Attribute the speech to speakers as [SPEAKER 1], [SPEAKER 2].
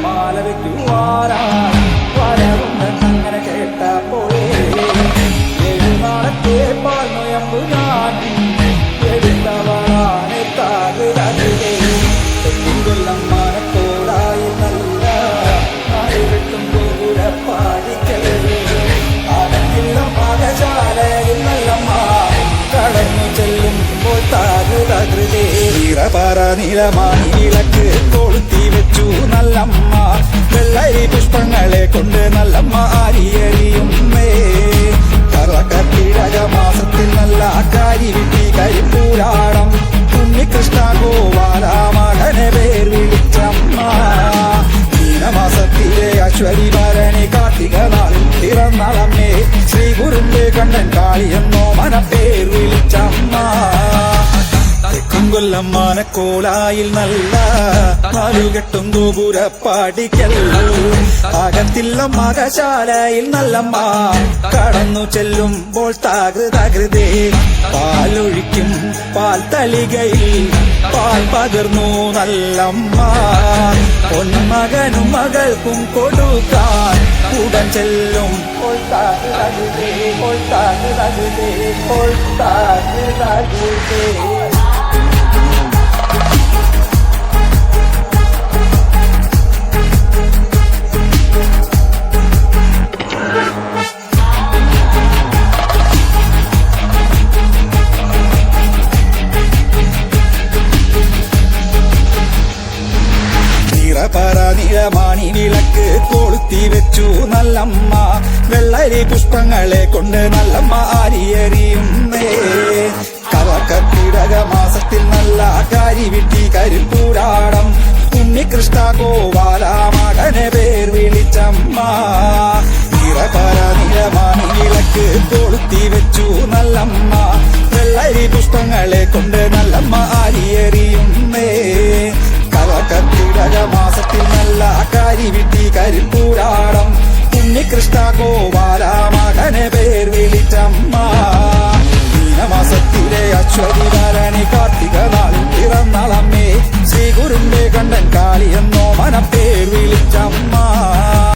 [SPEAKER 1] മാല വയ്ക്കുവാനാ വരവുണ്ടെന്നങ്ങനെ കേട്ടപ്പോഴേ നാളത്തെ പാൽനൊയമ്പു ഞാൻ എടുത്തവളാണ് താകുതേ കൊല്ലം മനത്തോടായി നല്ല അറിവിട്ടും ദൂരപ്പാടിക്കൽ അടങ്ങില്ല മകശാലയിൽ നല്ലമ്മ കടന്നു ചെല്ലുമ്പോൾ താകുതേ ഇറപറ നിലമാണി വിളക്ക് കൊളുത്തി വെച്ചു നല്ലമ്മ വെള്ളരി പുഷ്പങ്ങളെ കൊണ്ട് നല്ലമ്മ ആരിയെറിയുന്നേ കറക്കത്തിഴക മാസത്തിൽ നല്ല കാരി വിട്ടി കരിപ്പൂരാടം ഉണ്ണികൃഷ്ണ ഗോപാല മകനെ പേർ വിളിച്ചമ്മ മീനമാസത്തിലെ അശ്വരി ഭരണി കാർത്തിക നാളിൽ പിറന്നളമ്മേ ശ്രീ ഗുരുന്റെ കണ്ണൻ കാളിയെന്നോ മനപ്പേർ വിളിച്ചമ്മ കൊല്ലം മാനക്കോലായിൽ നല്ല നാലുകെട്ടും ഗോപുരപ്പാടിക്കൽ അകത്തില്ല മകശാലയിൽ നല്ലമ്മ കടന്നു ചെല്ലുമ്പോൾ താകൃതേ പാലൊഴിക്കും പാൽ തളികയിൽ പാൽ പകർന്നു നല്ലമ്മ പൊന്മകനും മകൾക്കും കൊടുക്കാൻ ഉടൻ ചെല്ലും നിലമാണി വിളക്ക് കൊളുത്തി വെച്ചു നല്ലമ്മ വെള്ളരി പുഷ്പങ്ങളെ കൊണ്ട് നല്ലമ്മ ആരിയെറിയുന്നേ കറക്കത്തിടക മാസത്തിൽ നല്ല കാരി വിട്ടി കരിപ്പൂരാടം ഉണ്ണികൃഷ്ണ ഗോപാല മകനെ പേർ വിളിച്ചമ്മ നിറപറ നിലമാണി വിളക്ക് കൊളുത്തി വെച്ചു നല്ലമ്മ വെള്ളരി പുഷ്പങ്ങളെ കൊണ്ട് നല്ലമ്മ